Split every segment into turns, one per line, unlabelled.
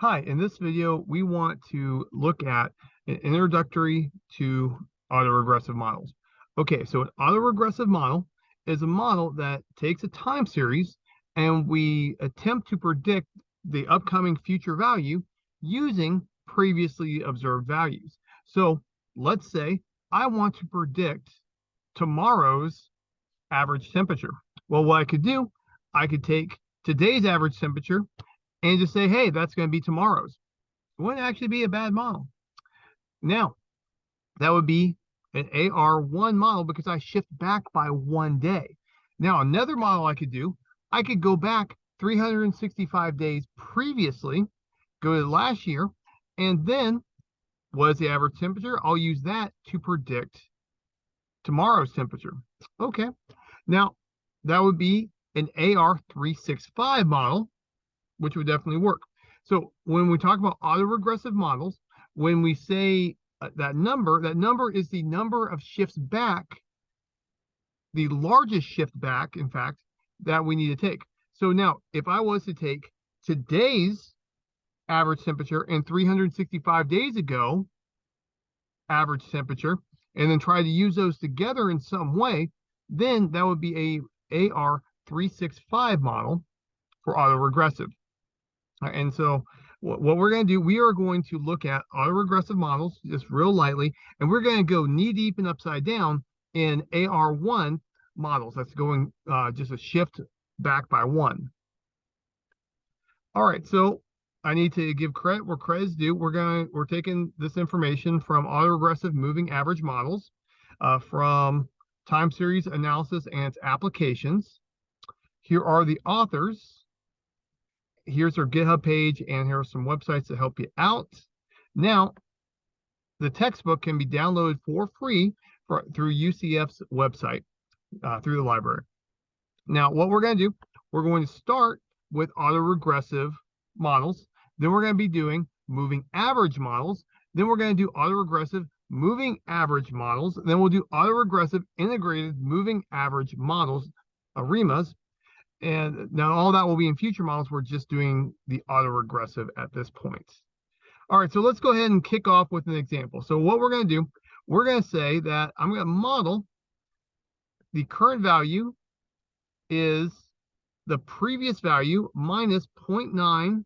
Hi, in this video, we want to look at an introductory to autoregressive models. Okay, so an autoregressive model is a model that takes a time series and we attempt to predict the upcoming future value using previously observed values. So let's say I want to predict tomorrow's average temperature. Well, what I could do, I could take today's average temperature and just say, hey, that's going to be tomorrow's. It wouldn't actually be a bad model. Now, that would be an AR1 model because I shift back by 1 day. Now, another model I could do, I could go back 365 days previously, go to last year, and then what is the average temperature? I'll use that to predict tomorrow's temperature. Okay. Now, that would be an AR365 model, which would definitely work. So when we talk about autoregressive models, when we say that number is the number of shifts back, the largest shift back, in fact, that we need to take. So now, if I was to take today's average temperature and 365 days ago average temperature, and then try to use those together in some way, then that would be a AR365 model for autoregressive. And so what we're going to do, we are going to look at autoregressive models just real lightly, and we're going to go knee deep and upside down in AR1 models. That's going just a shift back by 1. All right, so I need to give credit where credit is due. We're taking this information from autoregressive moving average models, from time series analysis and its applications. Here are the authors. Here's our GitHub page, and here are some websites to help you out. Now, the textbook can be downloaded for free through UCF's website, through the library. Now, what we're going to do, we're going to start with autoregressive models. Then we're going to be doing moving average models. Then we're going to do autoregressive moving average models. Then we'll do autoregressive integrated moving average models, ARIMAs. And now all that will be in future models. We're just doing the autoregressive at this point. All right, so let's go ahead and kick off with an example. So what we're going to do, we're going to say that I'm going to model the current value is the previous value minus 0.9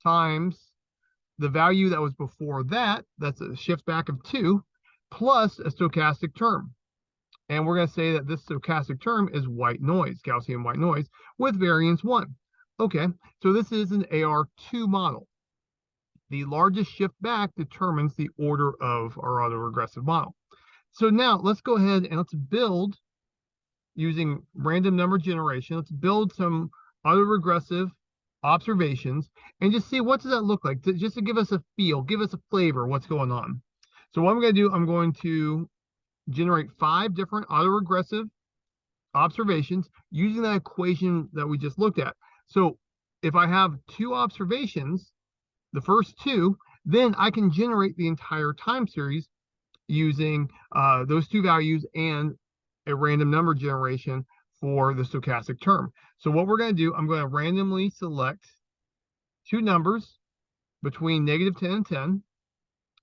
times the value that was before that. That's a shift back of 2 plus a stochastic term. And we're going to say that this stochastic term is white noise, Gaussian white noise, with variance 1. Okay, so this is an AR2 model. The largest shift back determines the order of our autoregressive model. So now let's go ahead and let's build, using random number generation, let's build some autoregressive observations and just see what does that look like, just to give us a feel, give us a flavor of what's going on. So what I'm going to do, I'm going to generate 5 different autoregressive observations using that equation that we just looked at. So if I have 2 observations, the first 2, then I can generate the entire time series using those 2 values and a random number generation for the stochastic term. So what we're going to do, I'm going to randomly select 2 numbers between -10 and 10,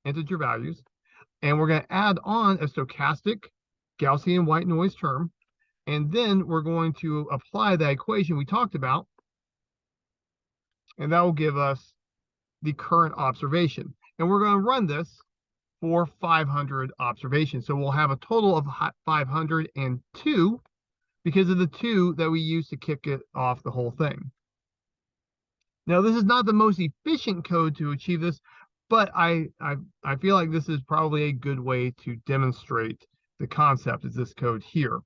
integer values, and we're going to add on a stochastic Gaussian white noise term. And then we're going to apply that equation we talked about. And that will give us the current observation. And we're going to run this for 500 observations. So we'll have a total of 502 because of the 2 that we use to kick it off the whole thing. Now, this is not the most efficient code to achieve this, but I feel like this is probably a good way to demonstrate the concept, is this code here.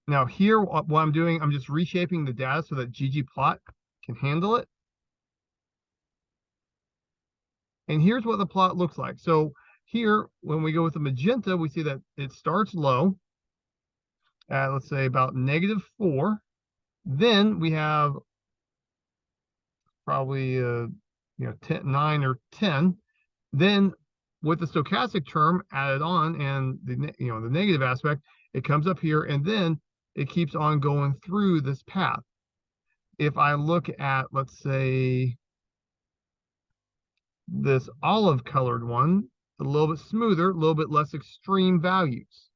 Now here, what I'm doing, I'm just reshaping the data so that ggplot can handle it. And here's what the plot looks like. So here, when we go with the magenta, we see that it starts low at, let's say, about -4. Then we have probably 9 or 10. Then with the stochastic term added on and the the negative aspect, it comes up here, and then it keeps on going through this path. if I look at, let's say, this olive colored one, a little bit smoother, a little bit less extreme values.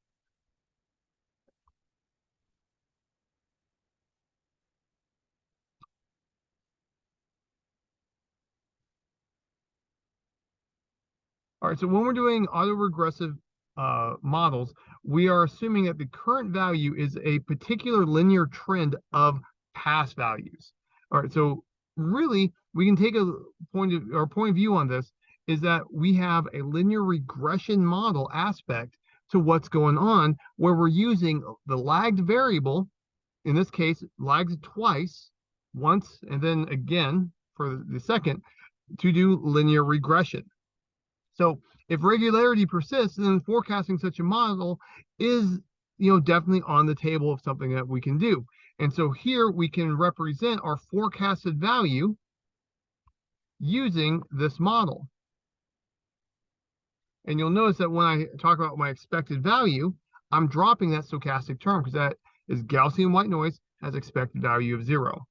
All right, so when we're doing autoregressive models, we are assuming that the current value is a particular linear trend of past values. All right, so really, we can take a point of view on this is that we have a linear regression model aspect to what's going on, where we're using the lagged variable, in this case, lags twice, once and then again for the second, to do linear regression. So if regularity persists, then forecasting such a model is, definitely on the table of something that we can do. And so here we can represent our forecasted value using this model. And you'll notice that when I talk about my expected value, I'm dropping that stochastic term because that is Gaussian white noise has expected value of 0.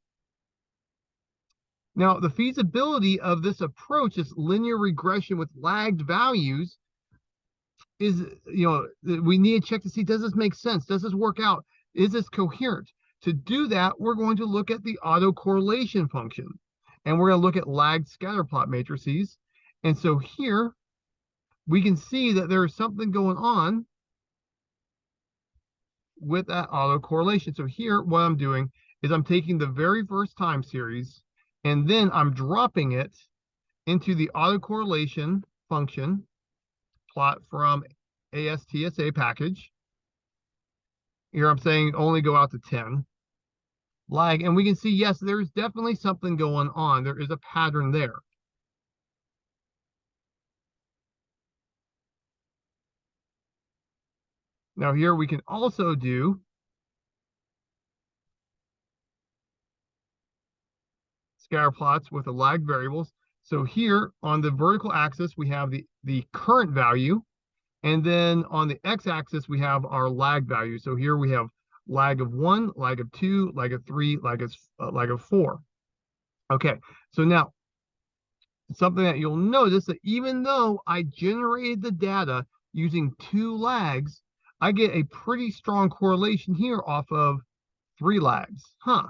Now, the feasibility of this approach, this linear regression with lagged values, is, we need to check to see, does this make sense? Does this work out? Is this coherent? To do that, we're going to look at the autocorrelation function, and we're going to look at lagged scatter plot matrices. And so here we can see that there is something going on with that autocorrelation. So here, what I'm doing is I'm taking the very first time series, and then I'm dropping it into the autocorrelation function plot from ASTSA package. Here I'm saying only go out to 10. Lag, and we can see, yes, there's definitely something going on. There is a pattern there. Now here we can also do scatter plots with the lag variables. So here on the vertical axis, we have the current value. And then on the x-axis, we have our lag value. So here we have lag of 1, lag of 2, lag of 3, lag of 4. Okay, so now something that you'll notice that even though I generated the data using 2 lags, I get a pretty strong correlation here off of 3 lags. All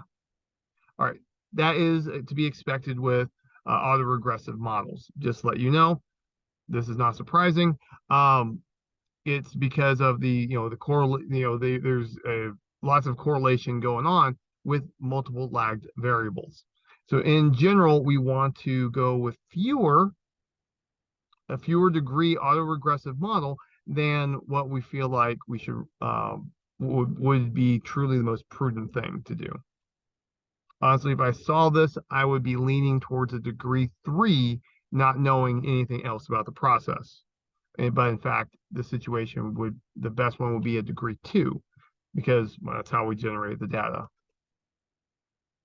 right, that is to be expected with autoregressive models. Just to let you know, this is not surprising. It's because of the there's lots of correlation going on with multiple lagged variables. So in general, we want to go with a fewer degree autoregressive model than what we feel like we should would be truly the most prudent thing to do. Honestly, if I saw this, I would be leaning towards a degree 3, not knowing anything else about the process. But in fact, the best one would be a degree 2, because that's how we generate the data.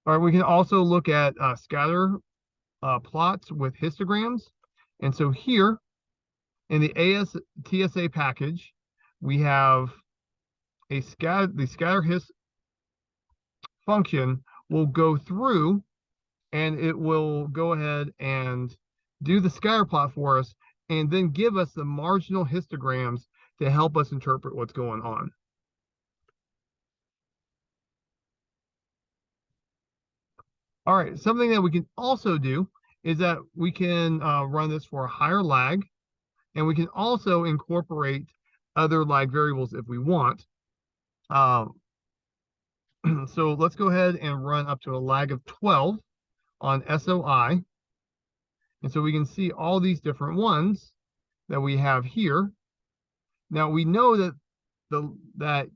All right, we can also look at scatter plots with histograms. And so here in the ASTSA package, we have the scatter hist function will go through, and it will go ahead and do the scatter plot for us, and then give us the marginal histograms to help us interpret what's going on. All right, something that we can also do is that we can run this for a higher lag, and we can also incorporate other lag variables if we want. So let's go ahead and run up to a lag of 12 on SOI. And so we can see all these different ones that we have here. Now we know that that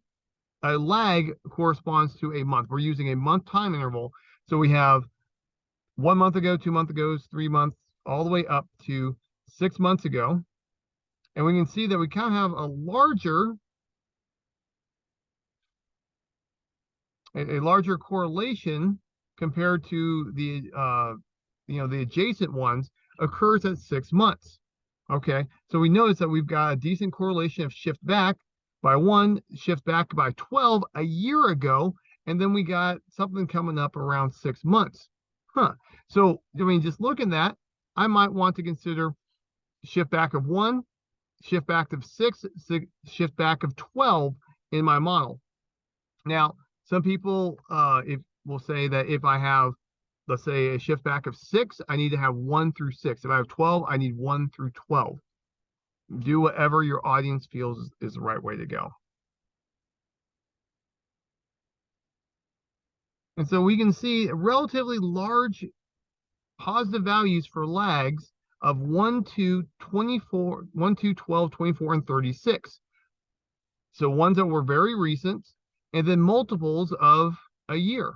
a lag corresponds to a month. We're using a month time interval. So we have 1 month ago, 2 months ago, 3 months, all the way up to 6 months ago. And we can see that we kind of have a larger correlation compared to the the adjacent ones occurs at 6 months. Okay, so we notice that we've got a decent correlation of shift back by 1, shift back by 12 a year ago, and then we got something coming up around 6 months. So, I mean, just looking at that, I might want to consider shift back of 1, shift back of 6, shift back of 12 in my model. Now, some people will say that if I have, let's say, a shift back of 6, I need to have 1 through 6. If I have 12, I need 1 through 12. Do whatever your audience feels is the right way to go. And so we can see relatively large positive values for lags of 1 to 24, 1 to 12, 24, and 36. So ones that were very recent, and then multiples of a year.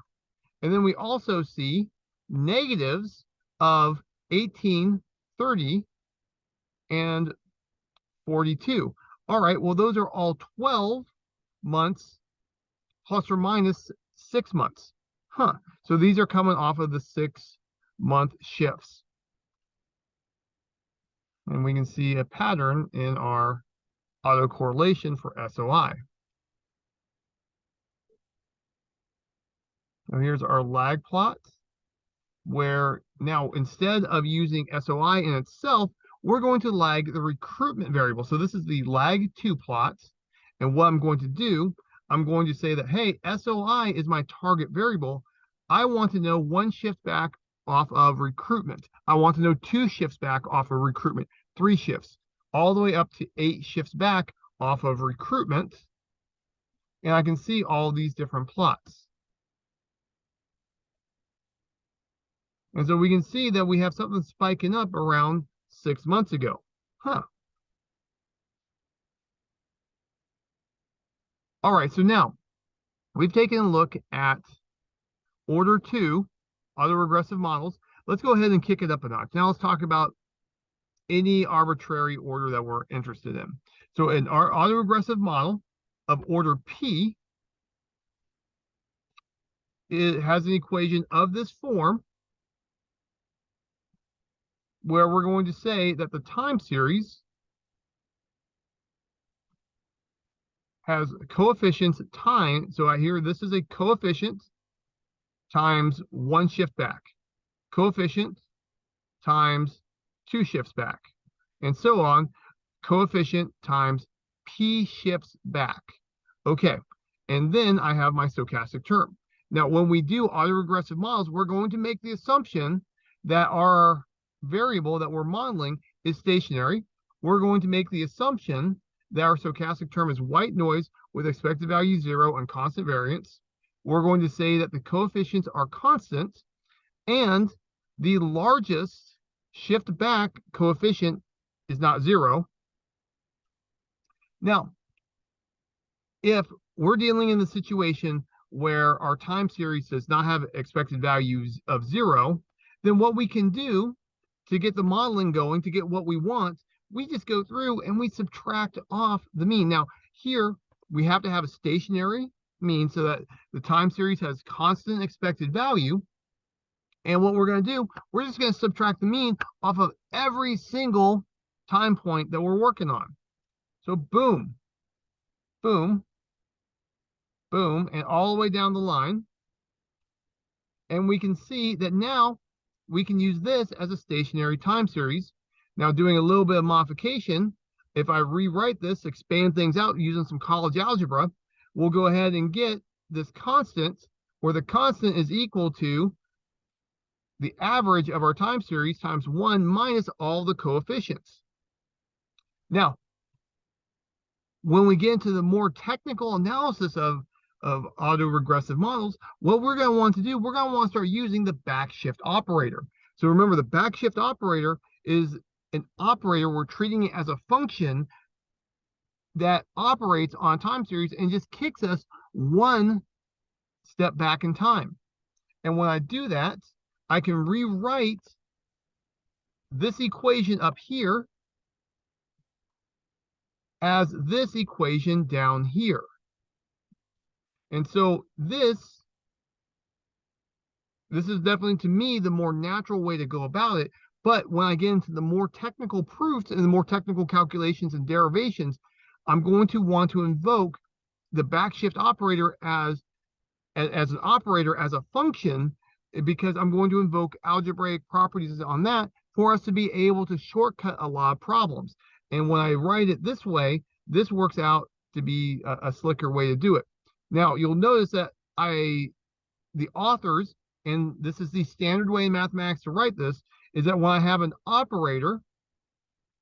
And then we also see negatives of 18, 30, and 42. All right, well, those are all 12 months plus or minus 6 months. So these are coming off of the 6-month shifts. And we can see a pattern in our autocorrelation for SOI. Now here's our lag plot, where now instead of using SOI in itself, we're going to lag the recruitment variable. So this is the lag 2 plot. And what I'm going to do, I'm going to say that, hey, SOI is my target variable. I want to know 1 shift back off of recruitment. I want to know 2 shifts back off of recruitment, 3 shifts, all the way up to 8 shifts back off of recruitment. And I can see all these different plots. And so we can see that we have something spiking up around 6 months ago. All right, so now we've taken a look at order 2, autoregressive models. Let's go ahead and kick it up a notch. Now let's talk about any arbitrary order that we're interested in. So in our autoregressive model of order P, it has an equation of this form, where we're going to say that the time series has coefficients time. So I hear this is a coefficient times 1 shift back, coefficient times 2 shifts back, and so on, coefficient times P shifts back. Okay, and then I have my stochastic term. Now, when we do autoregressive models, we're going to make the assumption that our variable that we're modeling is stationary. We're going to make the assumption that our stochastic term is white noise with expected value 0 and constant variance. We're going to say that the coefficients are constant, and the largest shift back coefficient is not 0. Now, if we're dealing in the situation where our time series does not have expected values of 0, then what we can do to get the modeling going, to get what we want, we just go through and we subtract off the mean. Now, here we have to have a stationary mean so that the time series has constant expected value. And what we're going to do, we're just going to subtract the mean off of every single time point that we're working on. So boom, boom, boom, and all the way down the line. And we can see that now we can use this as a stationary time series. Now, doing a little bit of modification, if I rewrite this, expand things out using some college algebra, we'll go ahead and get this constant, where the constant is equal to the average of our time series times 1 minus all the coefficients. Now, when we get into the more technical analysis of autoregressive models, what we're going to want to do, we're going to want to start using the backshift operator. So remember, the backshift operator is an operator. We're treating it as a function that operates on time series and just kicks us 1 step back in time. And when I do that, I can rewrite this equation up here as this equation down here. And so this is definitely, to me, the more natural way to go about it. But when I get into the more technical proofs and the more technical calculations and derivations, I'm going to want to invoke the backshift operator as as an operator, as a function, because I'm going to invoke algebraic properties on that for us to be able to shortcut a lot of problems. And when I write it this way, this works out to be a slicker way to do it. Now, you'll notice that the authors, and this is the standard way in mathematics to write this, is that when I have an operator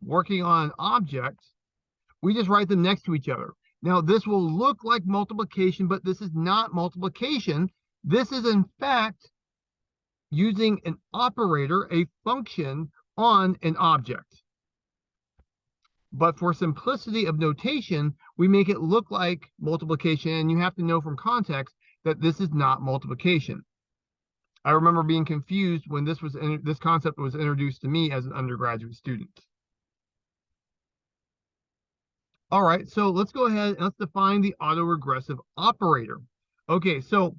working on an object, we just write them next to each other. Now, this will look like multiplication, but this is not multiplication. This is, in fact, using an operator, a function, on an object. But for simplicity of notation, we make it look like multiplication, and you have to know from context that this is not multiplication. I remember being confused when this concept was introduced to me as an undergraduate student. All right, so let's go ahead and let's define the autoregressive operator. Okay, so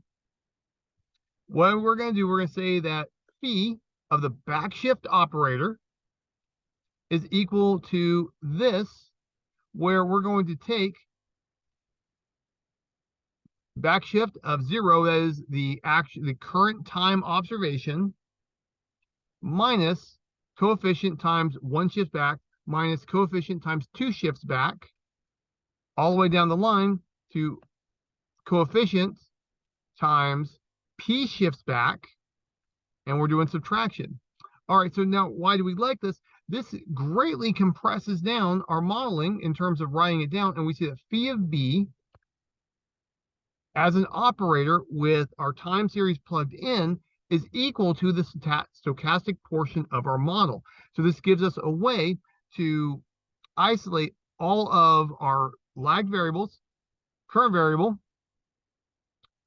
what we're going to do, we're going to say that phi of the backshift operator is equal to this, where we're going to take backshift of 0, that is the current time observation, minus coefficient times 1 shift back, minus coefficient times 2 shifts back, all the way down the line to coefficient times p shifts back, and we're doing subtraction. All right, so now why do we like this? This greatly compresses down our modeling in terms of writing it down, and we see that phi of b as an operator with our time series plugged in is equal to the stochastic portion of our model. So this gives us a way to isolate all of our lagged variables, current variable,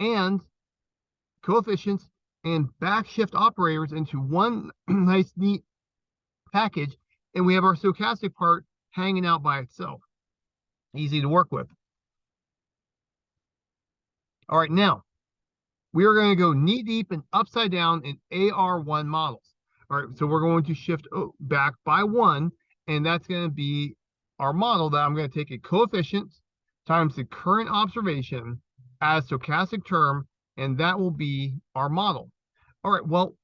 and coefficients and backshift operators into one nice, neat package, and we have our stochastic part hanging out by itself. Easy to work with. All right, now we are going to go knee deep and upside down in AR1 models. All right, so we're going to shift back by 1, and that's going to be our model that I'm going to take a coefficient times the current observation as stochastic term, and that will be our model. All right, well,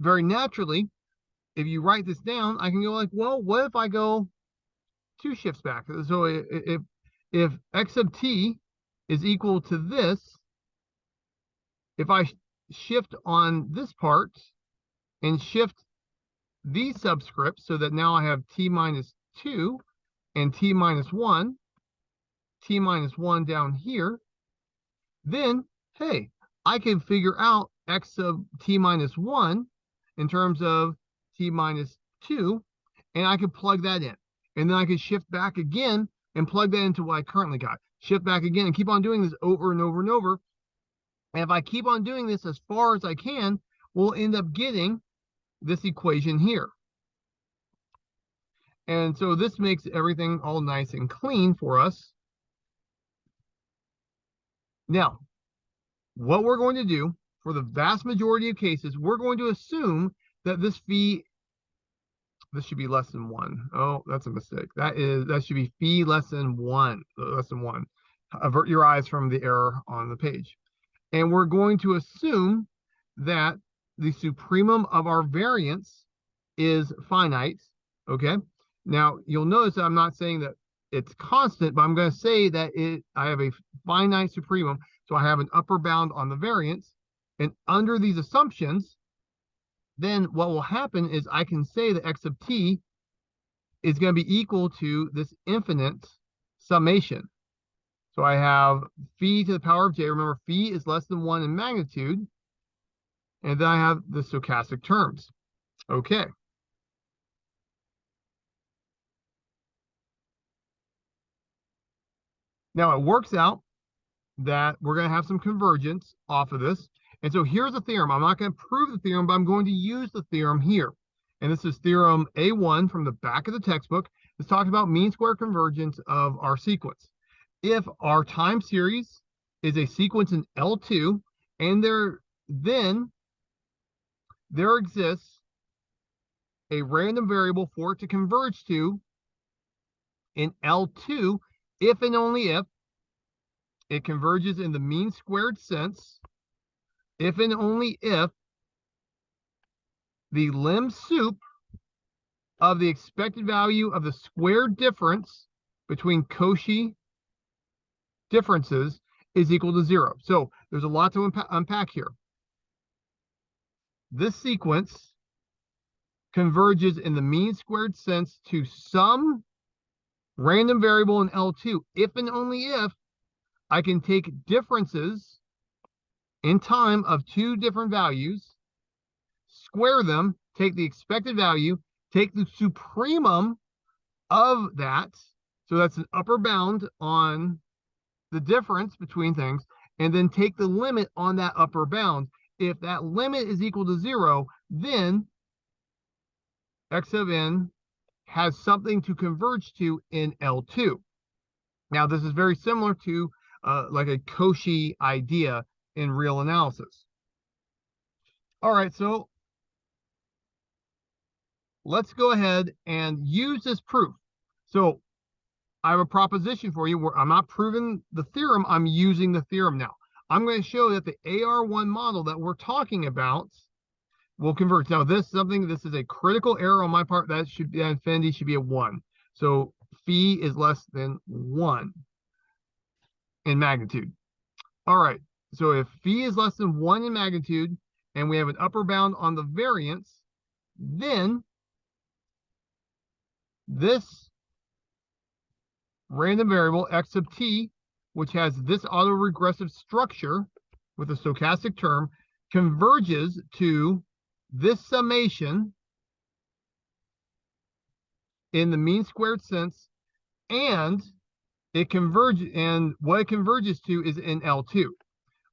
very naturally, if you write this down, I can go like, well, what if I go 2 shifts back? So if x sub t is equal to this, if I shift on this part and shift these subscripts so that now I have t minus 2 and t minus 1 down here, then, hey, I can figure out x sub t minus 1 in terms of t minus 2, and I can plug that in. And then I can shift back again and plug that into what I currently got. Shift back again and keep on doing this over and over and over. And if I keep on doing this as far as I can, we'll end up getting this equation here. And so this makes everything all nice and clean for us. Now, what we're going to do for the vast majority of cases, we're going to assume that this should be less than 1. Oh, that's a mistake. That should be phi less than 1. Less than 1. Avert your eyes from the error on the page. And we're going to assume that the supremum of our variance is finite. Okay. Now you'll notice that I'm not saying that it's constant, but I'm going to say that I have a finite supremum, so I have an upper bound on the variance. And under these assumptions, then what will happen is I can say that x sub t is going to be equal to this infinite summation. So I have phi to the power of j. Remember, phi is less than 1 in magnitude. And then I have the stochastic terms. Okay. Now it works out that we're going to have some convergence off of this. And so here's a theorem. I'm not going to prove the theorem, but I'm going to use the theorem here. And this is theorem A1 from the back of the textbook. This talks about mean square convergence of our sequence. If our time series is a sequence in L2, and then there exists a random variable for it to converge to in L2, if and only if it converges in the mean squared sense if and only if the lim sup of the expected value of the squared difference between Cauchy differences is equal to 0. So there's a lot to unpack here. This sequence converges in the mean squared sense to some random variable in L2 if and only if I can take differences in time of two different values, square them, take the expected value, take the supremum of that, so that's an upper bound on the difference between things, and then take the limit on that upper bound. If that limit is equal to 0, then x of n has something to converge to in L2. Now, this is very similar to like a Cauchy idea in real analysis. All right, so let's go ahead and use this proof. So I have a proposition for you where I'm not proving the theorem, I'm using the theorem now. I'm going to show that the AR1 model that we're talking about will converge. Now, this is a critical error on my part. That should be, infinity should be a 1. So phi is less than 1 in magnitude. All right, so if phi is less than 1 in magnitude and we have an upper bound on the variance, then this random variable x sub t, which has this autoregressive structure with a stochastic term, converges to this summation in the mean squared sense, and it converges, and what it converges to is in L2.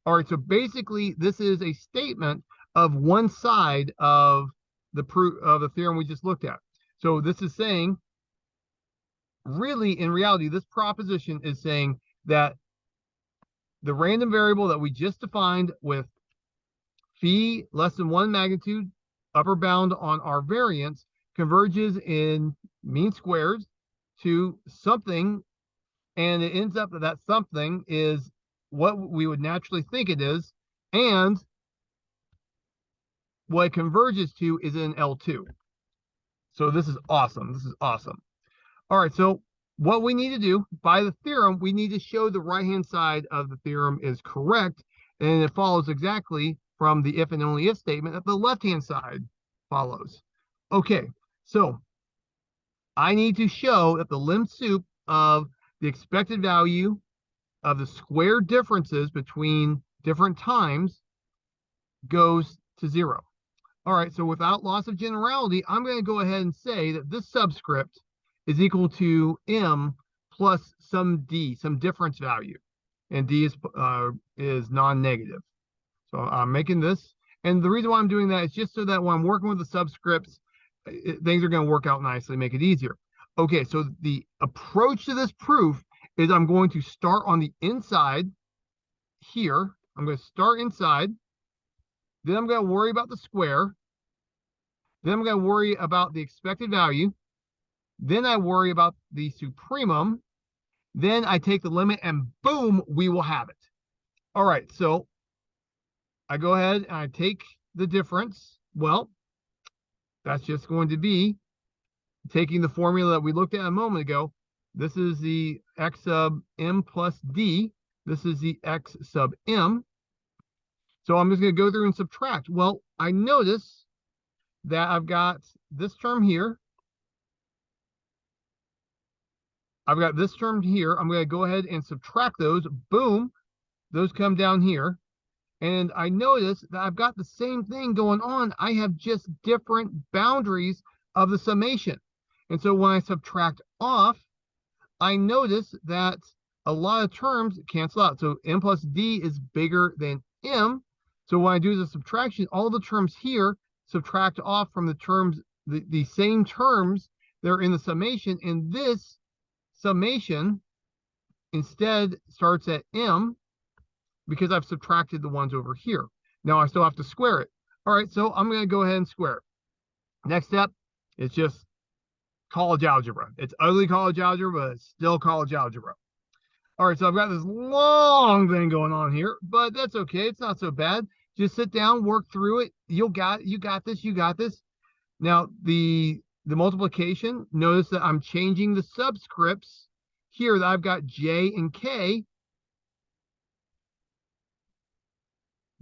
All right, so basically this is a statement of one side of the proof of the theorem we just looked at. So this is saying, really, in reality, this proposition is saying that the random variable that we just defined with phi less than 1 magnitude, upper bound on our variance, converges in mean squares to something, and it ends up that that something is what we would naturally think it is, and what it converges to is in L2. So this is awesome. This is awesome. All right, so what we need to do by the theorem, we need to show the right-hand side of the theorem is correct, and it follows exactly from the if and only if statement that the left-hand side follows. Okay, so I need to show that the lim sup of the expected value of the square differences between different times goes to 0. All right, so without loss of generality, I'm going to go ahead and say that this subscript is equal to m plus some d, some difference value, and d is non-negative. So I'm making this, and the reason why I'm doing that is just so that when I'm working with the subscripts, things are going to work out nicely, make it easier. Okay, so the approach to this proof is I'm going to start on the inside here. I'm going to start inside. Then I'm going to worry about the square. Then I'm going to worry about the expected value. Then I worry about the supremum. Then I take the limit, and boom, we will have it. All right, so I go ahead and I take the difference. Well, that's just going to be taking the formula that we looked at a moment ago. This is the x sub m plus d. This is the x sub m. So I'm just going to go through and subtract. Well, I notice that I've got this term here. I've got this term here. I'm going to go ahead and subtract those. Boom. Those come down here. And I notice that I've got the same thing going on. I have just different boundaries of the summation. And so when I subtract off, I notice that a lot of terms cancel out. So m plus d is bigger than m. So when I do the subtraction, all the terms here subtract off from the terms, the same terms that are in the summation. And this summation instead starts at m because I've subtracted the ones over here. Now I still have to square it. All right, so I'm going to go ahead and square it. Next step is just college algebra. It's ugly college algebra, but it's still college algebra. All right, so I've got this long thing going on here, but that's okay. It's not so bad. Just sit down, work through it. You got this, you got this. Now the multiplication, notice that I'm changing the subscripts here that I've got J and K.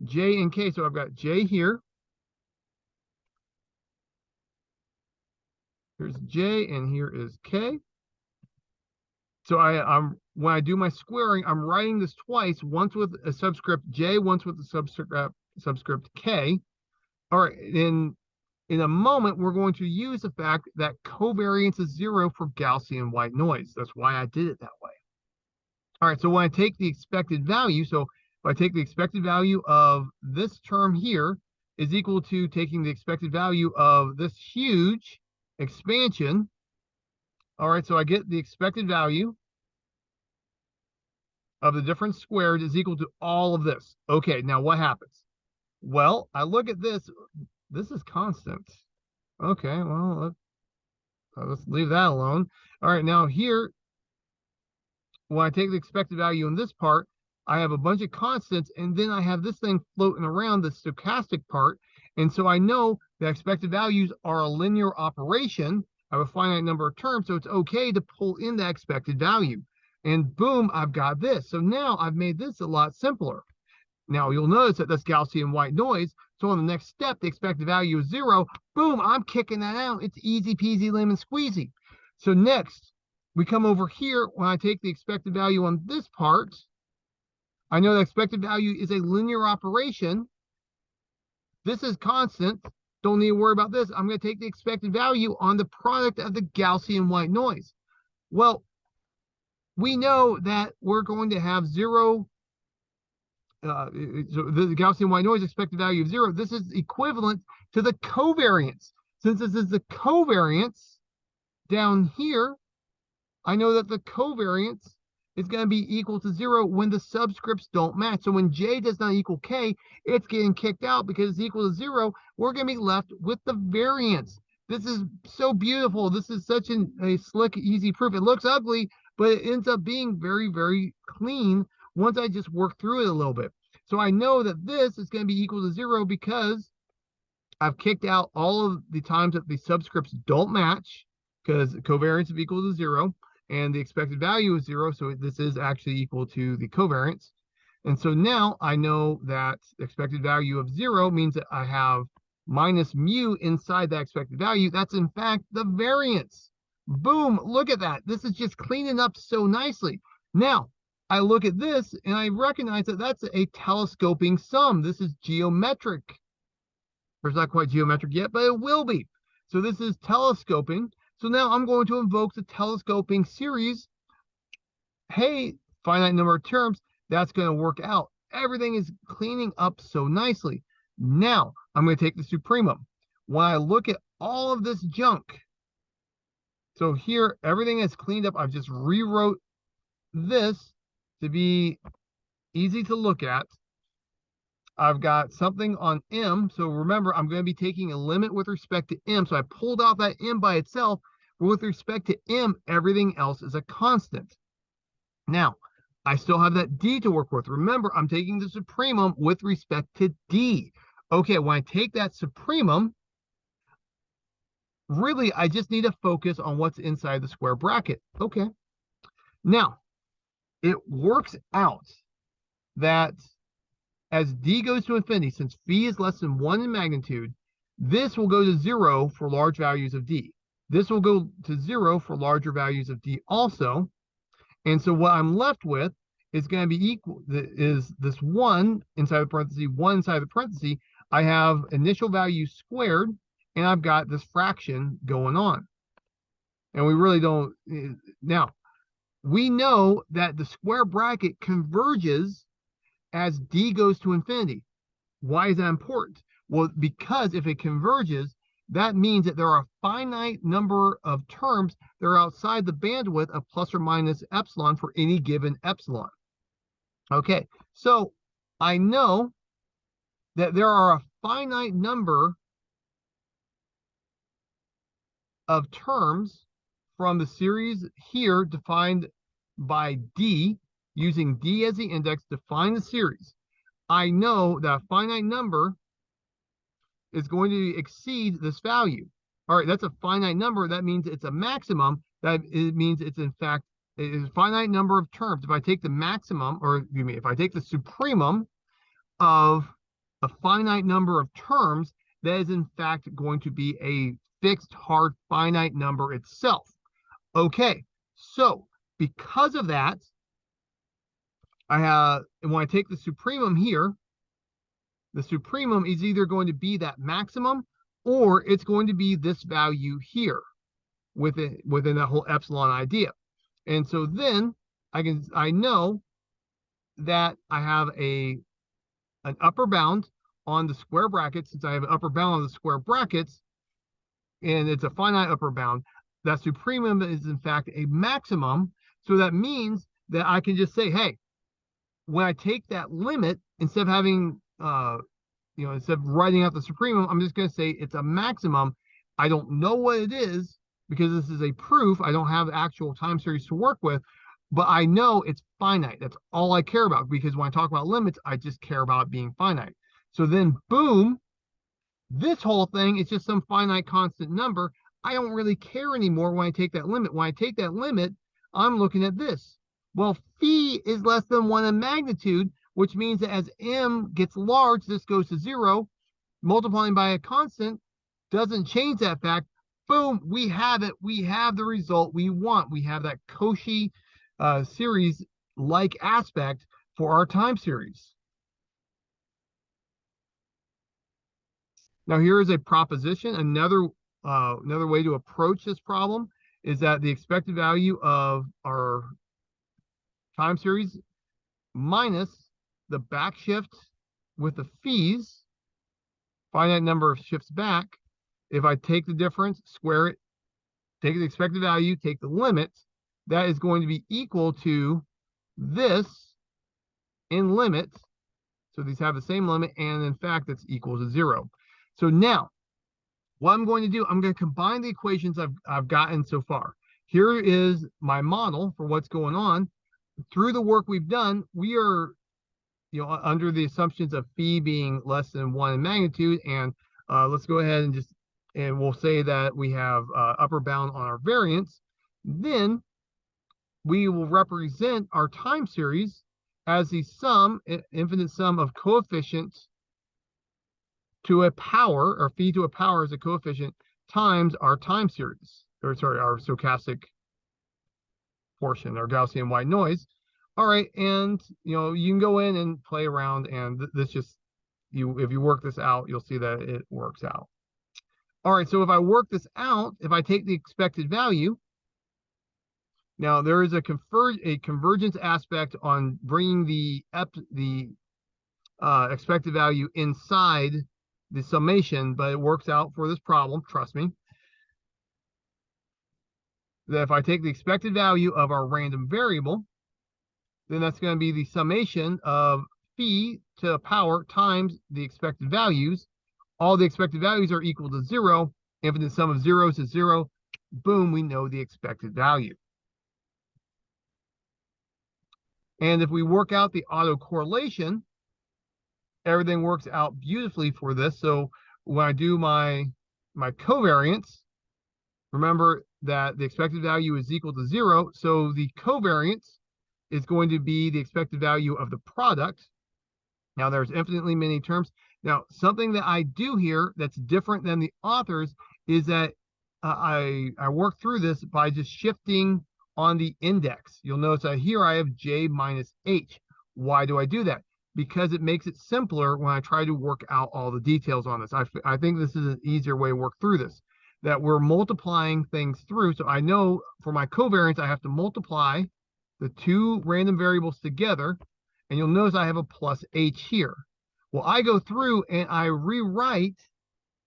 J and K. So I've got J here. Here's J and here is K. So I'm when I do my squaring, I'm writing this twice, once with a subscript J, once with a subscript K. All right, in a moment, we're going to use the fact that covariance is 0 for Gaussian white noise. That's why I did it that way. All right, so when I take the expected value, so if I take the expected value of this term here is equal to taking the expected value of this huge expansion. All right, so I get the expected value of the difference squared is equal to all of this. Okay, now what happens? Well, I look at this. This is constant. Okay, well, let's leave that alone. All right, now here, when I take the expected value in this part, I have a bunch of constants, and then I have this thing floating around, the stochastic part. And so I know that expected values are a linear operation. I have a finite number of terms, so it's okay to pull in that expected value. And boom, I've got this. So now I've made this a lot simpler. Now you'll notice that that's Gaussian white noise. So on the next step, the expected value is 0. Boom, I'm kicking that out. It's easy peasy lemon squeezy. So next, we come over here. When I take the expected value on this part, I know the expected value is a linear operation. This is constant. Don't need to worry about this. I'm going to take the expected value on the product of the Gaussian white noise. Well, we know that we're going to have 0. So the Gaussian white noise expected value of 0. This is equivalent to the covariance. Since this is the covariance down here, I know that the covariance is going to be equal to 0 when the subscripts don't match. So when J does not equal K, it's getting kicked out because it's equal to 0. We're going to be left with the variance. This is so beautiful. This is such a slick, easy proof. It looks ugly, but it ends up being very, very clean once I just work through it a little bit. So I know that this is going to be equal to 0 because I've kicked out all of the times that the subscripts don't match, because covariance is equal to 0 and the expected value is 0. So this is actually equal to the covariance. And so now I know that the expected value of 0 means that I have minus mu inside that expected value. That's in fact the variance. Boom, look at that. This is just cleaning up so nicely. Now, I look at this and I recognize that that's a telescoping sum. This is geometric. It's not quite geometric yet, but it will be. So this is telescoping. So now I'm going to invoke the telescoping series. Hey, finite number of terms, that's going to work out. Everything is cleaning up so nicely. Now I'm going to take the supremum. When I look at all of this junk, so here everything is cleaned up. I've just rewrote this to be easy to look at. I've got something on M. So remember, I'm going to be taking a limit with respect to M. So I pulled out that M by itself. But with respect to M, everything else is a constant. Now, I still have that D to work with. Remember, I'm taking the supremum with respect to D. Okay, when I take that supremum, really, I just need to focus on what's inside the square bracket. Okay. Now, it works out that as D goes to infinity, since phi is less than 1 in magnitude, this will go to 0 for large values of D. This will go to 0 for larger values of D also. And so what I'm left with is going to be equal, is this 1 inside the parenthesis, 1 inside the parenthesis. I have initial value squared, and I've got this fraction going on. And we really don't. Now, we know that the square bracket converges as D goes to infinity. Why is that important? Well, because if it converges, that means that there are a finite number of terms that are outside the bandwidth of plus or minus epsilon for any given epsilon. Okay, so I know that there are a finite number of terms from the series here defined by D. using D as the index to find the series, I know that a finite number is going to exceed this value. All right, that's a finite number. That means it's a maximum. That it means it's in fact a finite number of terms. If I take the maximum, or excuse me, if I take the supremum of a finite number of terms, that is in fact going to be a fixed hard finite number itself. Okay, so because of that, I have, and when I take the supremum here, the supremum is either going to be that maximum or it's going to be this value here within that whole epsilon idea. And so then I know that I have an upper bound on the square brackets. Since I have an upper bound on the square brackets and it's a finite upper bound, that supremum is in fact a maximum. So that means that I can just say, hey, when I take that limit, instead of having instead of writing out the supremum, I'm just going to say it's a maximum. I don't know what it is because this is a proof. I don't have the actual time series to work with, but I know it's finite. That's all I care about, because when I talk about limits, I just care about it being finite. So then, boom, this whole thing is just some finite constant number. I don't really care anymore when I take that limit. When I take that limit, I'm looking at this. Well, phi is less than 1 in magnitude, which means that as m gets large, this goes to 0. Multiplying by a constant doesn't change that fact. Boom, we have it. We have the result we want. We have that Cauchy series-like aspect for our time series. Now, here is a proposition. Another way to approach this problem is that the expected value of our time series minus the back shift with the phis, finite number of shifts back. If I take the difference, square it, take the expected value, take the limit, that is going to be equal to this in limit. So these have the same limit, and in fact, that's equal to 0. So now, what I'm going to do, I'm going to combine the equations I've gotten so far. Here is my model for what's going on. Through the work we've done, we are under the assumptions of phi being less than 1 in magnitude. And let's go ahead and we'll say that we have upper bound on our variance. Then we will represent our time series as the infinite sum of coefficients to a power, or phi to a power is a coefficient, times our time series, or sorry, our stochastic portion, our Gaussian white noise. All right, and you can go in and play around, and this just if you work this out, you'll see that it works out. All right, so if I work this out, if I take the expected value, now there is a convergence aspect on bringing the expected value inside the summation, but it works out for this problem, trust me. That if I take the expected value of our random variable, then that's going to be the summation of phi to the power times the expected values. All the expected values are equal to 0. Infinite sum of zeros is 0. Boom, we know the expected value. And if we work out the autocorrelation, everything works out beautifully for this. So when I do my covariance, remember that the expected value is equal to 0. So the covariance is going to be the expected value of the product. Now there's infinitely many terms. Now, something that I do here that's different than the authors is that I work through this by just shifting on the index. You'll notice that here I have j minus h. Why do I do that? Because it makes it simpler when I try to work out all the details on this. I think this is an easier way to work through this, that we're multiplying things through. So I know for my covariance, I have to multiply the two random variables together, and you'll notice I have a plus h here. Well, I go through and I rewrite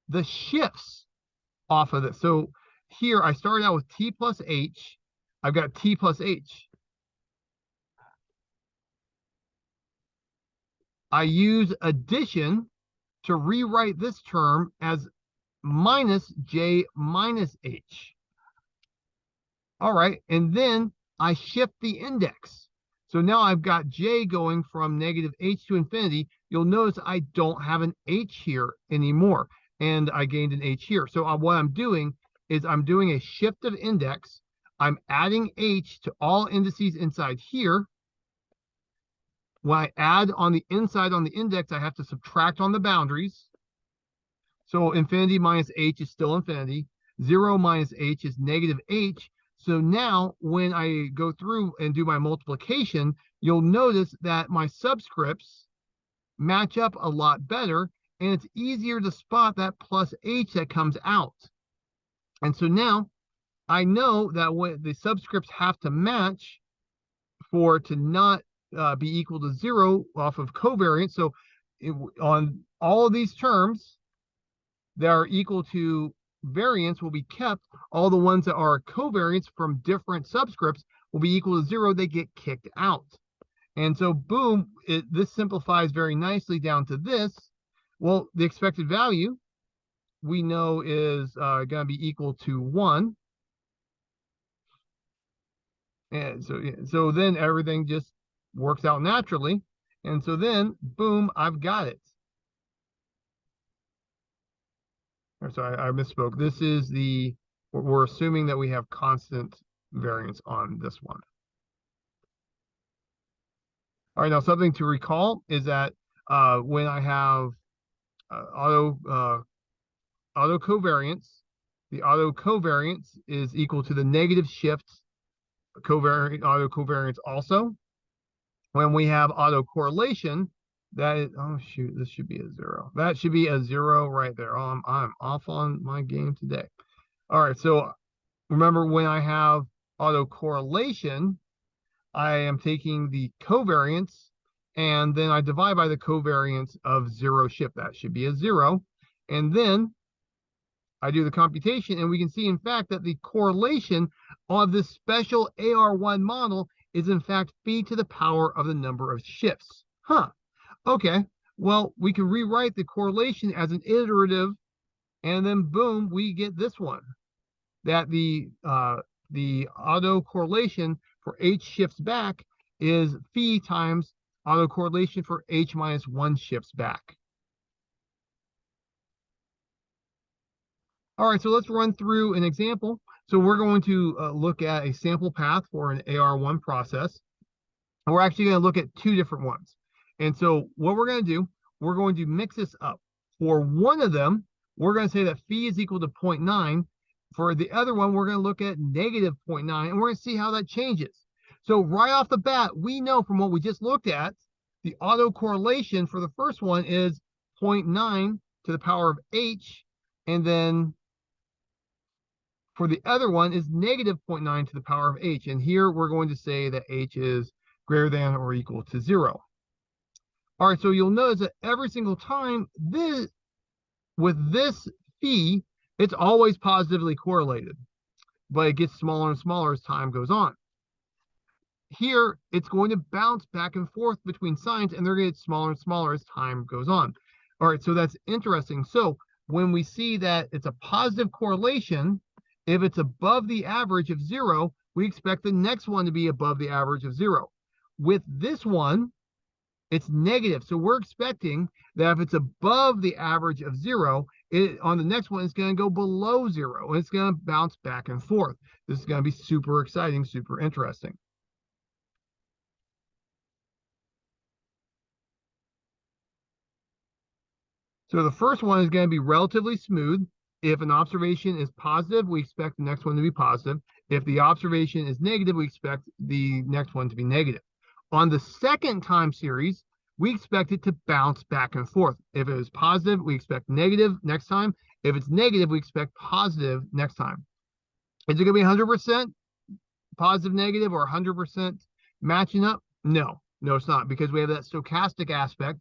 the shifts off of this. So here I started out with t plus h. I've got t plus h. I use addition to rewrite this term as minus j minus h. All right, and then I shift the index. So now I've got J going from negative H to infinity. You'll notice I don't have an H here anymore, and I gained an H here. So what I'm doing is I'm doing a shift of index. I'm adding H to all indices inside here. When I add on the inside on the index, I have to subtract on the boundaries. So infinity minus H is still infinity. 0 minus H is negative H. So now when I go through and do my multiplication, you'll notice that my subscripts match up a lot better, and it's easier to spot that plus H that comes out. And so now I know that when the subscripts have to match for it to not be equal to 0 off of covariance. So on all of these terms that are equal to variance will be kept. All the ones that are covariance from different subscripts will be equal to 0. They get kicked out. And so boom, this simplifies very nicely down to this. Well, the expected value we know is going to be equal to 1. And so then everything just works out naturally. And so then, boom, I've got it. Or sorry, I misspoke. This is we're assuming that we have constant variance on this one. All right, now something to recall is that when I have auto covariance, the auto covariance is equal to the negative shift auto covariance also. When we have autocorrelation, that is, oh shoot, this should be a 0. That should be a 0 right there. Oh, I'm off on my game today. All right, so remember when I have autocorrelation, I am taking the covariance and then I divide by the covariance of 0 shift. That should be a 0. And then I do the computation, and we can see, in fact, that the correlation of this special AR1 model is, in fact, phi to the power of the number of shifts. Huh. Okay. Well, we can rewrite the correlation as an iterative, and then boom, we get this one. That the autocorrelation for H shifts back is phi times autocorrelation for H minus 1 shifts back. All right, so let's run through an example. So we're going to look at a sample path for an AR1 process. And we're actually going to look at 2 different ones. And so what we're going to do, we're going to mix this up. For one of them, we're going to say that phi is equal to 0.9. For the other one, we're going to look at negative 0.9, and we're going to see how that changes. So right off the bat, we know from what we just looked at, the autocorrelation for the first one is 0.9 to the power of H, and then for the other one is negative 0.9 to the power of H. And here we're going to say that H is greater than or equal to 0. All right, so you'll notice that every single time with this phi, it's always positively correlated, but it gets smaller and smaller as time goes on. Here, it's going to bounce back and forth between signs, and they're going to get smaller and smaller as time goes on. All right, so that's interesting. So when we see that it's a positive correlation, if it's above the average of 0, we expect the next one to be above the average of 0. With this one, it's negative. So we're expecting that if it's above the average of 0, on the next one, it's going to go below 0. And it's going to bounce back and forth. This is going to be super exciting, super interesting. So the first one is going to be relatively smooth. If an observation is positive, we expect the next one to be positive. If the observation is negative, we expect the next one to be negative. On the second time series, we expect it to bounce back and forth. If it is positive, we expect negative next time. If it's negative, we expect positive next time. Is it going to be 100% positive, negative, or 100% matching up? No, it's not, because we have that stochastic aspect,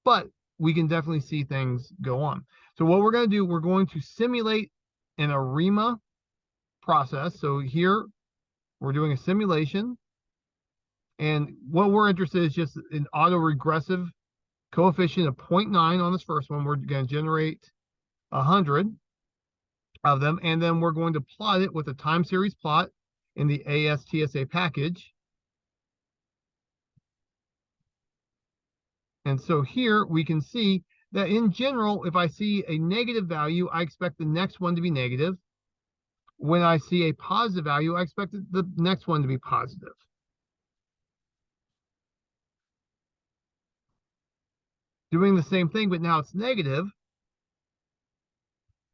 but we can definitely see things go on. So what we're going to do, we're going to simulate an ARIMA process. So here we're doing a simulation. And what we're interested in is just an autoregressive coefficient of 0.9 on this first one. We're going to generate 100 of them. And then we're going to plot it with a time series plot in the ASTSA package. And so here we can see that in general, if I see a negative value, I expect the next one to be negative. When I see a positive value, I expect the next one to be positive. Doing the same thing, but now it's negative.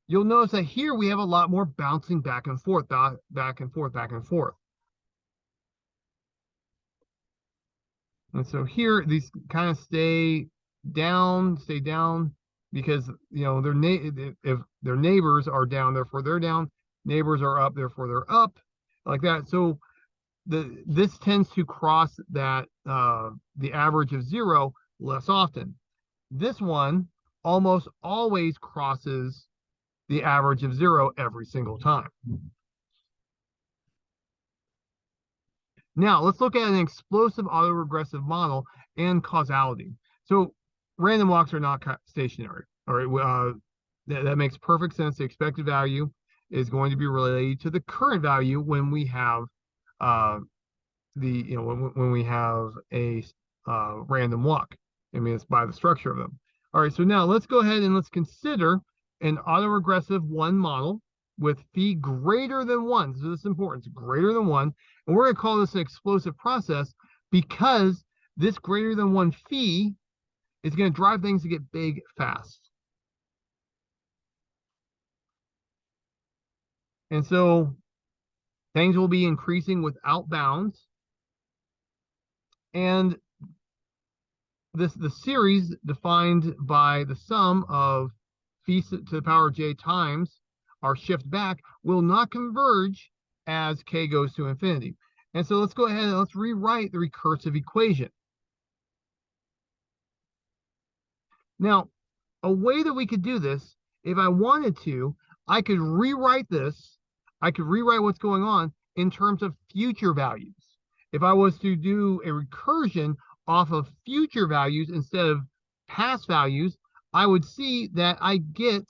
You'll notice that here we have a lot more bouncing back and forth, back and forth, back and forth. And so here, these kind of stay down, because if their neighbors are down, therefore they're down. Neighbors are up, therefore they're up, like that. So this tends to cross that the average of 0 less often. This one almost always crosses the average of 0 every single time. Now, let's look at an explosive autoregressive model and causality. So random walks are not stationary. All right, that makes perfect sense. The expected value is going to be related to the current value when we have when we have a random walk. I mean, it's by the structure of them. All right, so now let's go ahead and let's consider an autoregressive 1 model with phi greater than 1. So this is important. It's greater than 1. And we're going to call this an explosive process because this greater than 1 phi is going to drive things to get big fast. And so things will be increasing without bounds. And the series defined by the sum of phi to the power of j times our shift back will not converge as k goes to infinity. And so let's go ahead and let's rewrite the recursive equation. Now, a way that we could do this, if I wanted to, I could rewrite this. I could rewrite what's going on in terms of future values. If I was to do a recursion off of future values instead of past values, I would see that I get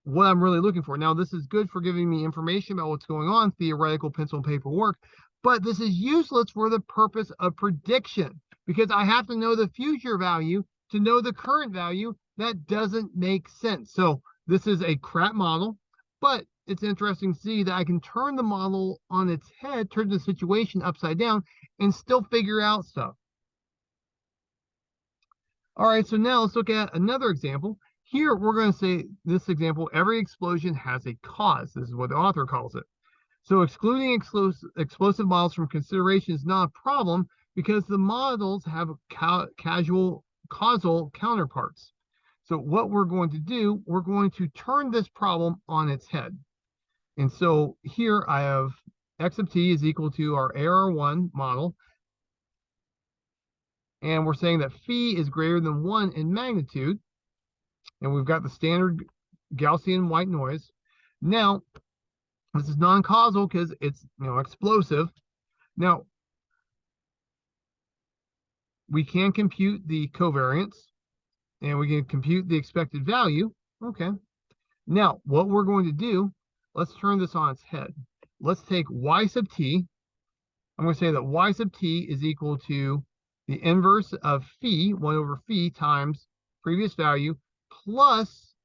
what I'm really looking for. Now, this is good for giving me information about what's going on, theoretical pencil and paper work, but this is useless for the purpose of prediction because I have to know the future value to know the current value. That doesn't make sense. So this is a crap model, but it's interesting to see that I can turn the model on its head, turn the situation upside down, and still figure out stuff. All right, so now let's look at another example. Here, we're going to say this example, every explosion has a cause. This is what the author calls it. So excluding explosive models from consideration is not a problem because the models have causal counterparts. So what we're going to do, we're going to turn this problem on its head. And so here I have x of t is equal to our AR1 model. And we're saying that phi is greater than 1 in magnitude. And we've got the standard Gaussian white noise. Now, this is non-causal because it's explosive. Now, we can compute the covariance and we can compute the expected value. Okay. Now, what we're going to do, let's turn this on its head. Let's take y sub t. I'm going to say that y sub t is equal to the inverse of phi, 1 over phi times previous value, plus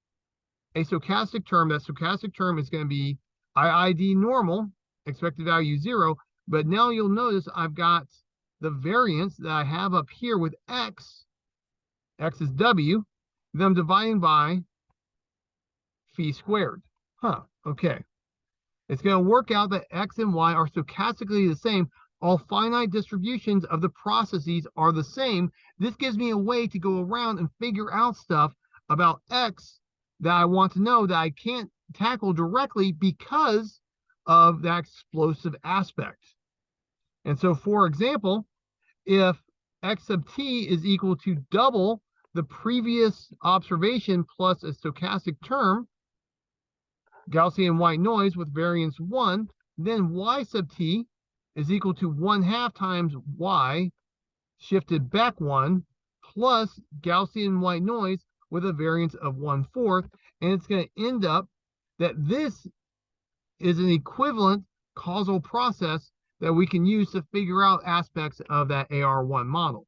a stochastic term. That stochastic term is going to be IID normal, expected value 0. But now you'll notice I've got the variance that I have up here with x. X is w. Then I'm dividing by phi squared. Okay. It's going to work out that x and y are stochastically the same. All finite distributions of the processes are the same. This gives me a way to go around and figure out stuff about x that I want to know that I can't tackle directly because of that explosive aspect. And so, for example, if x sub t is equal to double the previous observation plus a stochastic term, Gaussian white noise with variance 1, then y sub t is equal to 1/2 times y shifted back 1 plus Gaussian white noise with a variance of 1/4. And it's going to end up that this is an equivalent causal process that we can use to figure out aspects of that AR1 model.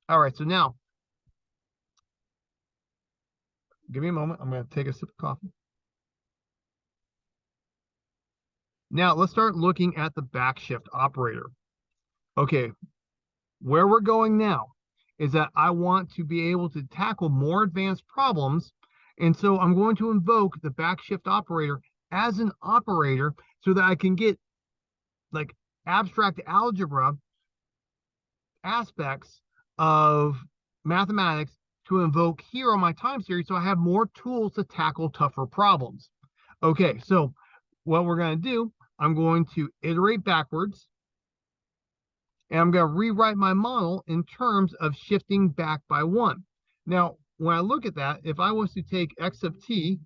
All right, so now Give me a moment. I'm going to take a sip of coffee. Now let's start looking at the backshift operator. Okay, where we're going now is that I want to be able to tackle more advanced problems. And so I'm going to invoke the backshift operator as an operator so that I can get like abstract algebra aspects of mathematics to invoke here on my time series so I have more tools to tackle tougher problems. Okay, so what we're going to do, I'm going to iterate backwards, and I'm going to rewrite my model in terms of shifting back by 1. Now, when I look at that, if I was to take x of t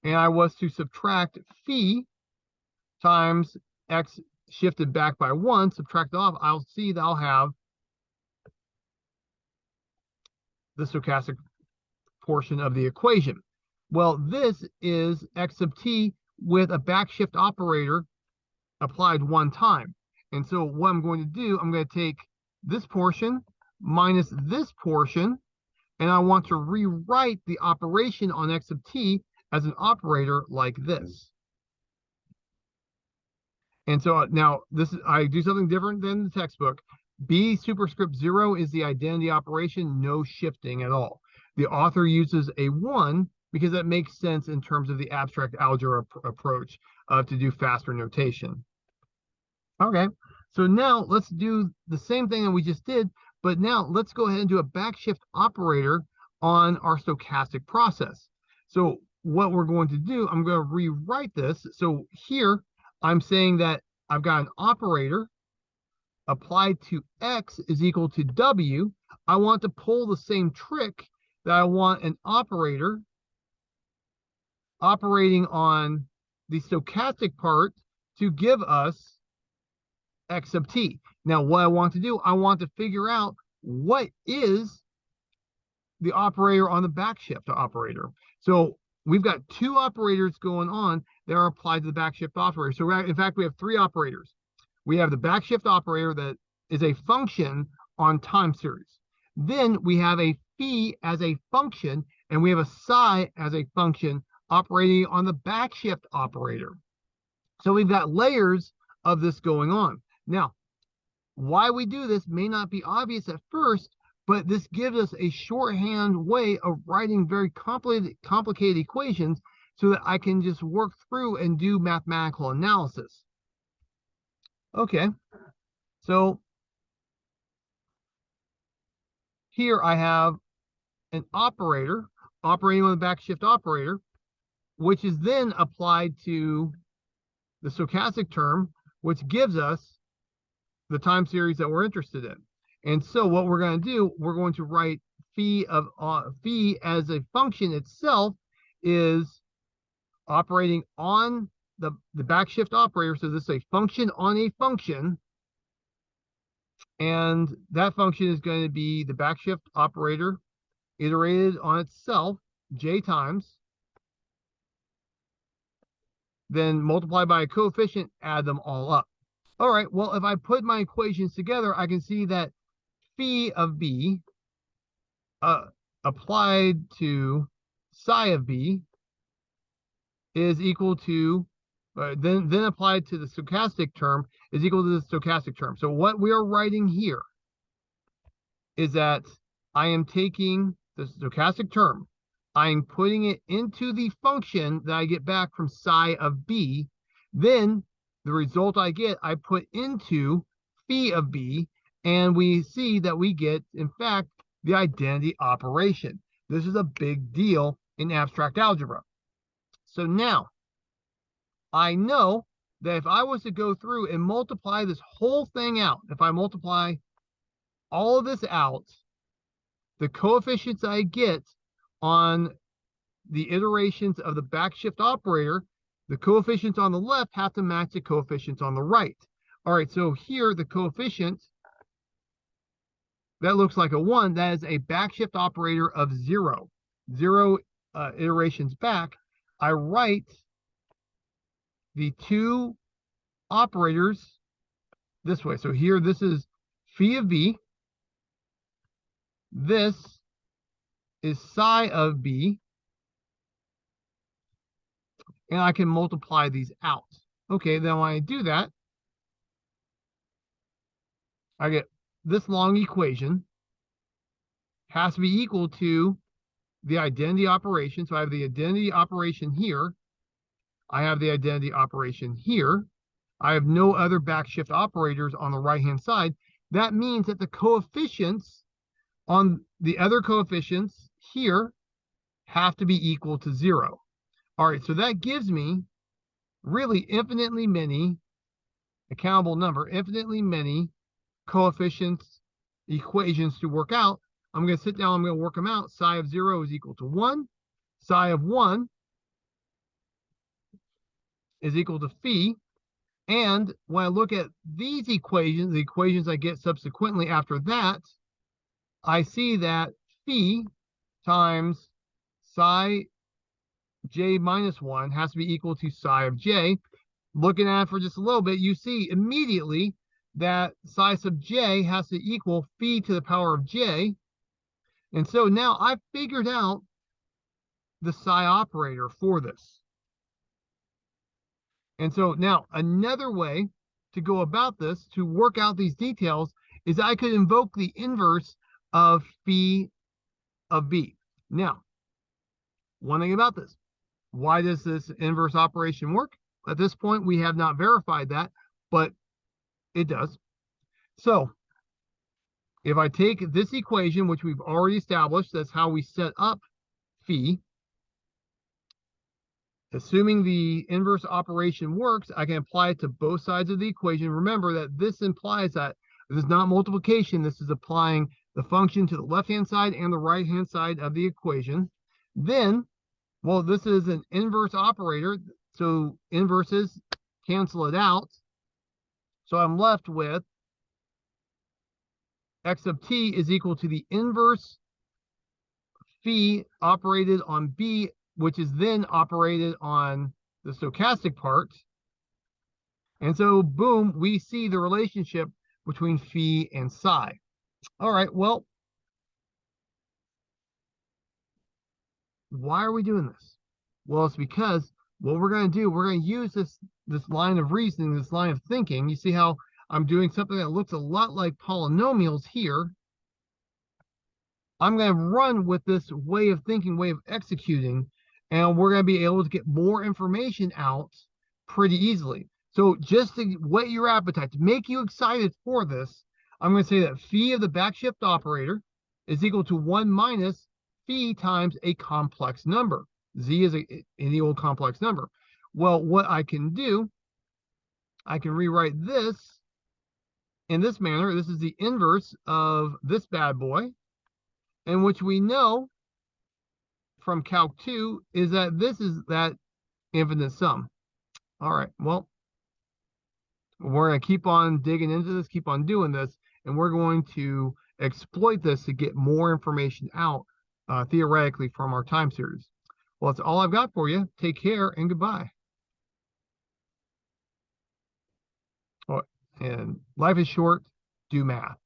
and I was to subtract phi times x shifted back by 1, subtract it off, I'll see that I'll have the stochastic portion of the equation. Well, this is x of t with a backshift operator applied 1 time. And so what I'm going to do, I'm going to take this portion minus this portion, and I want to rewrite the operation on x of t as an operator like this. And so now I do something different than the textbook. B superscript 0 is the identity operation, no shifting at all. The author uses a 1 because that makes sense in terms of the abstract algebra approach to do faster notation. Okay, so now let's do the same thing that we just did, but now let's go ahead and do a backshift operator on our stochastic process. So what we're going to do, I'm going to rewrite this. So here I'm saying that I've got an operator applied to x is equal to w. I want to pull the same trick that I want an operator operating on the stochastic part to give us x of t. Now, what I want to do, I want to figure out what is the operator on the backshift operator. So we've got 2 operators going on that are applied to the backshift operator. So in fact, we have 3 operators. We have the backshift operator that is a function on time series. Then we have a phi as a function, and we have a psi as a function operating on the backshift operator. So we've got layers of this going on. Now, why we do this may not be obvious at first, but this gives us a shorthand way of writing very complicated equations so that I can just work through and do mathematical analysis. Okay, so here I have an operator operating on the backshift operator, which is then applied to the stochastic term, which gives us the time series that we're interested in. And so what we're going to do, we're going to write phi as a function itself is operating on the backshift operator. So this is a function on a function. And that function is going to be the backshift operator iterated on itself, j times, then multiply by a coefficient, add them all up. All right, well, if I put my equations together, I can see that phi of b applied to psi of b is equal to, then applied to the stochastic term is equal to the stochastic term. So what we are writing here is that I am taking the stochastic term, I am putting it into the function that I get back from psi of b, then the result I get, I put into phi of b, and we see that we get, in fact, the identity operation. This is a big deal in abstract algebra. So now, I know that if I was to go through and multiply this whole thing out, if I multiply all of this out, the coefficients I get on the iterations of the backshift operator, the coefficients on the left have to match the coefficients on the right. All right, so here the coefficient, that looks like a 1. That is a backshift operator of 0. 0 iterations back. I write the 2 operators this way. So here, this is phi of b. This is psi of b. and I can multiply these out. Okay, then when I do that, I get this long equation has to be equal to the identity operation. So I have the identity operation here. I have the identity operation here. I have no other backshift operators on the right-hand side. That means that the coefficients on the other coefficients here have to be equal to 0. All right, so that gives me really infinitely many, accountable number, infinitely many coefficients, equations to work out. I'm going to sit down, I'm going to work them out. Psi of 0 is equal to 1. Psi of 1 is equal to phi. And when I look at these equations, the equations I get subsequently after that, I see that phi times psi j minus 1 has to be equal to psi of j. Looking at it for just a little bit, you see immediately that psi sub j has to equal phi to the power of j. And so now I've figured out the psi operator for this. And so now another way to go about this, to work out these details, is I could invoke the inverse of phi of b. Now, one thing about this, why does this inverse operation work? At this point, we have not verified that, but it does. So if I take this equation, which we've already established, that's how we set up phi. Assuming the inverse operation works, I can apply it to both sides of the equation. Remember that this implies that this is not multiplication. This is applying the function to the left-hand side and the right-hand side of the equation. Then, well, this is an inverse operator, so inverses cancel it out. So I'm left with x sub t is equal to the inverse phi operated on b, which is then operated on the stochastic part. And so, boom, we see the relationship between phi and psi. All right, well, why are we doing this? Well, it's because what we're going to do, we're going to use this line of reasoning, this line of thinking. You see how I'm doing something that looks a lot like polynomials here. I'm going to run with this way of thinking, way of executing, and we're going to be able to get more information out pretty easily. So just to whet your appetite, to make you excited for this, I'm going to say that phi of the backshift operator is equal to 1 minus phi times a complex number. Z is any old complex number. Well, what I can do, I can rewrite this in this manner. This is the inverse of this bad boy, in which we know from Calc 2 is that this is that infinite sum. All right, well, we're going to keep on digging into this, keep on doing this, and we're going to exploit this to get more information out theoretically from our time series. Well, that's all I've got for you. Take care and goodbye. Oh, and life is short, do math.